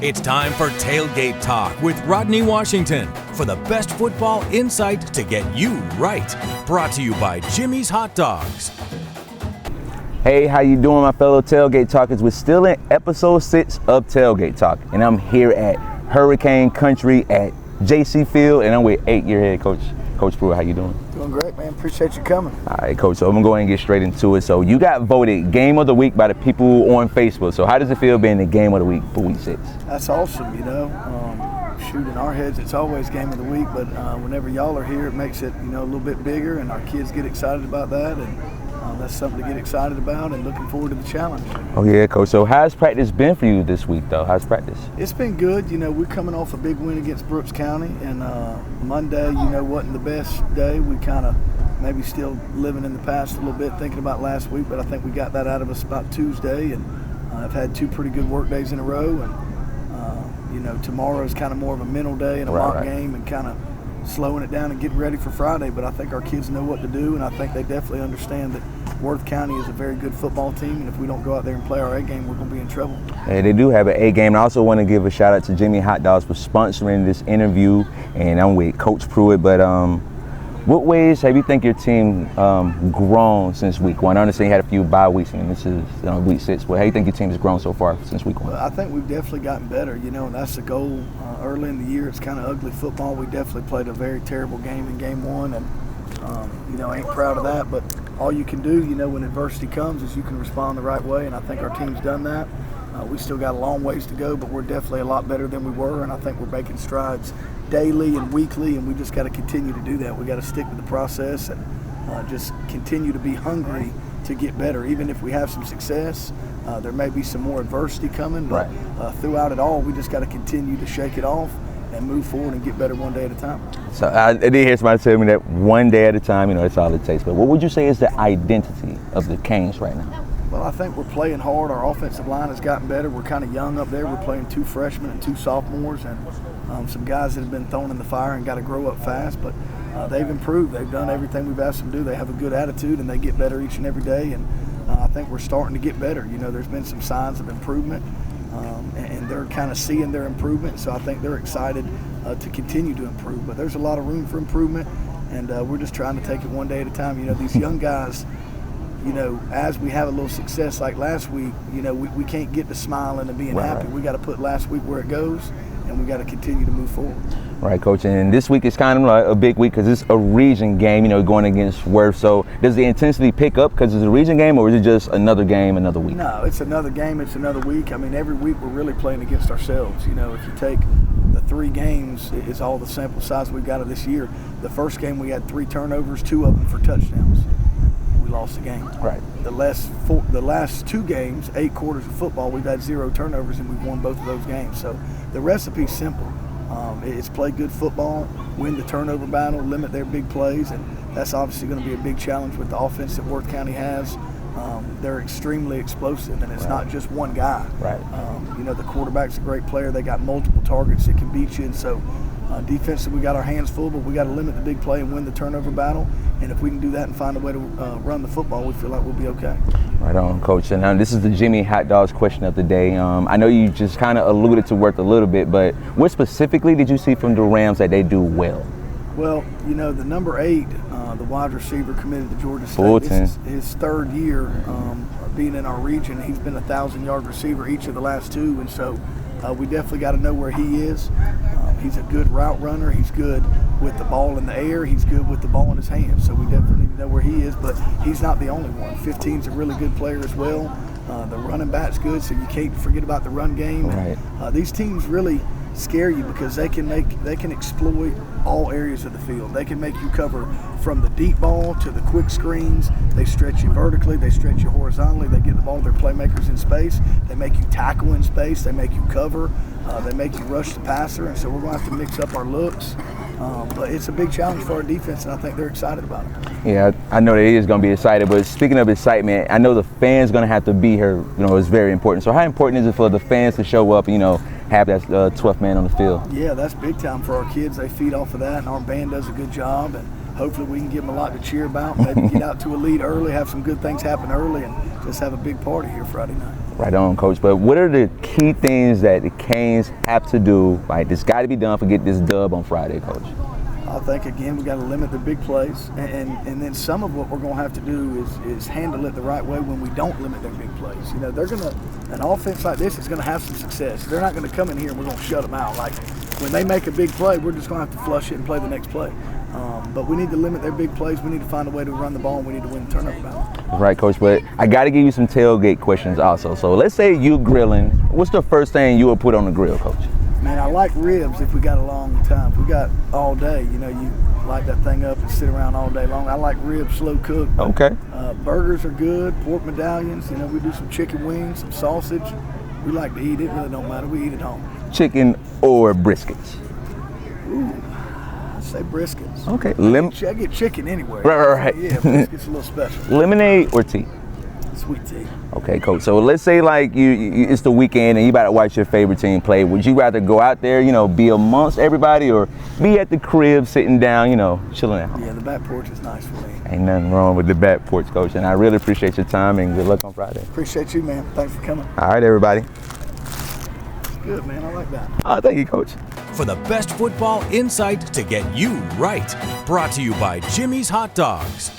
It's time for Tailgate Talk with Rodney Washington for the best football insight to get you right. Brought to you by Jimmy's Hot Dogs. Hey, how you doing, my fellow Tailgate Talkers? We're still in episode 6 of Tailgate Talk, and I'm here at Hurricane Country at JC Field, and I'm with 8-year head coach, Coach Pruitt. How you doing? Doing great, man. Appreciate you coming. All right, Coach. So I'm gonna go ahead and get straight into it. So you got voted Game of the Week by the people on Facebook. So how does it feel being the Game of the Week for Week 6? That's awesome, you know. Shoot, in our heads, it's always Game of the Week, but whenever y'all are here, it makes it, a little bit bigger, and our kids get excited about that, and that's something to get excited about, and looking forward to the challenge. Oh yeah, Coach. So how's practice been for you this week, though? How's practice? It's been good. We're coming off a big win against Brooks County, and Monday, wasn't the best day. We kind of maybe still living in the past a little bit, thinking about last week, but I think we got that out of us about Tuesday, and I've had 2 pretty good work days in a row, and tomorrow is kind of more of a mental day and a mock game, and kind of slowing it down and getting ready for Friday. But I think our kids know what to do, and I think they definitely understand that Worth County is a very good football team, and if we don't go out there and play our A game, we're going to be in trouble. Yeah, they do have an A game. And I also want to give a shout out to Jimmy Hot Dogs for sponsoring this interview, and I'm with Coach Pruitt. But what ways have you think your team grown since week 1? I understand you had a few bye weeks, and this is week 6. But how do you think your team has grown so far since week 1? Well, I think we've definitely gotten better, and that's the goal. Early in the year, it's kind of ugly football. We definitely played a very terrible game in game 1, and ain't proud of that. But all you can do, when adversity comes, is you can respond the right way, and I think our team's done that. We still got a long ways to go, but we're definitely a lot better than we were, and I think we're making strides daily and weekly, and we just got to continue to do that. We got to stick with the process and just continue to be hungry to get better. Even if we have some success, there may be some more adversity coming, but throughout it all, we just got to continue to shake it off and move forward and get better one day at a time. So I did hear somebody tell me that one day at a time, that's all it takes. But what would you say is the identity of the Canes right now? Well, I think we're playing hard. Our offensive line has gotten better. We're kind of young up there. We're playing 2 freshmen and 2 sophomores, and some guys that have been thrown in the fire and got to grow up fast. But they've improved. They've done everything we've asked them to do. They have a good attitude, and they get better each and every day. And I think we're starting to get better. There's been some signs of improvement, and they're kind of seeing their improvement. So I think they're excited to continue to improve. But there's a lot of room for improvement, and we're just trying to take it one day at a time. These young guys, as we have a little success like last week, we can't get to smiling and being happy. We got to put last week where it goes, and we got to continue to move forward. Right, Coach. And this week is kind of like a big week because it's a region game, going against Worth. So does the intensity pick up because it's a region game, or is it just another game, another week? No, it's another game. It's another week. I mean, every week we're really playing against ourselves. If you take the 3 games, is all the sample size we've got of this year. The first game we had 3 turnovers, 2 of them for touchdowns. We lost the game. Right. The last 2 games, 8 quarters of football, we've had 0 turnovers, and we've won both of those games. So the recipe's simple. It's play good football, win the turnover battle, limit their big plays, and that's obviously going to be a big challenge with the offense that Worth County has. They're extremely explosive, and it's not just one guy. Right. The quarterback's a great player. They got multiple targets that can beat you, and so defensively we got our hands full, but we got to limit the big play and win the turnover battle. And if we can do that and find a way to run the football, we feel like we'll be okay. Right on, Coach. And now this is the Jimmy Hot Dogs question of the day. I know you just kind of alluded to Worth a little bit, but what specifically did you see from the Rams that they do well? Well, the number 8, the wide receiver committed to Georgia State. Fulton. This is his 3rd year being in our region. He's been a 1,000-yard receiver each of the last 2, and so we definitely got to know where he is. He's a good route runner. He's good with the ball in the air. He's good with the ball in his hands. So we definitely need to know where he is, but he's not the only one. 15's a really good player as well. The running back's good, so you can't forget about the run game. Right. These teams really scare you because they can exploit all areas of the field. They can make you cover from the deep ball to the quick screens. They stretch you vertically, they stretch you horizontally, they get the ball to their playmakers in space, they make you tackle in space, they make you cover, they make you rush the passer, and so we're going to have to mix up our looks. But it's a big challenge for our defense, and I think they're excited about it. Yeah, I know they is going to be excited, but speaking of excitement, I know the fans going to have to be here, it's very important. So how important is it for the fans to show up, have that 12th man on the field? Yeah, that's big time for our kids. They feed off of that, and our band does a good job. And hopefully we can give them a lot to cheer about. Maybe get out to a lead early, have some good things happen early, and just have a big party here Friday night. Right on, Coach. But what are the key things that the Canes have to do? Like, this got to be done for get this dub on Friday, Coach. I think, again, we got to limit the big plays, and then some of what we're going to have to do is handle it the right way when we don't limit their big plays. You know, an offense like this is going to have some success. They're not going to come in here and we're going to shut them out. Like, when they make a big play, we're just going to have to flush it and play the next play. But we need to limit their big plays. We need to find a way to run the ball, and we need to win the turnover battle. Right, Coach, but I got to give you some tailgate questions also. So let's say you're grilling. What's the first thing you would put on the grill, Coach? Man, I like ribs if we got a long time. If we got all day, you know, you light that thing up and sit around all day long. I like ribs slow cooked. Okay. Burgers are good, pork medallions. You know, we do some chicken wings, some sausage. We like to eat it. Really don't matter. We eat at home. Chicken or briskets? Ooh, I say briskets. Okay. I get chicken anywhere. Right. Yeah, briskets a little special. Lemonade or tea? Sweet tea. Okay, Coach. So let's say like it's the weekend and you about to watch your favorite team play. Would you rather go out there, you know, be amongst everybody, or be at the crib sitting down, you know, chilling out? Yeah, the back porch is nice for me. Ain't nothing wrong with the back porch, Coach. And I really appreciate your time and good luck on Friday. Appreciate you, man. Thanks for coming. All right, everybody. Good, man. I like that. Oh, thank you, Coach. For the best football insight to get you right. Brought to you by Jimmy's Hot Dogs.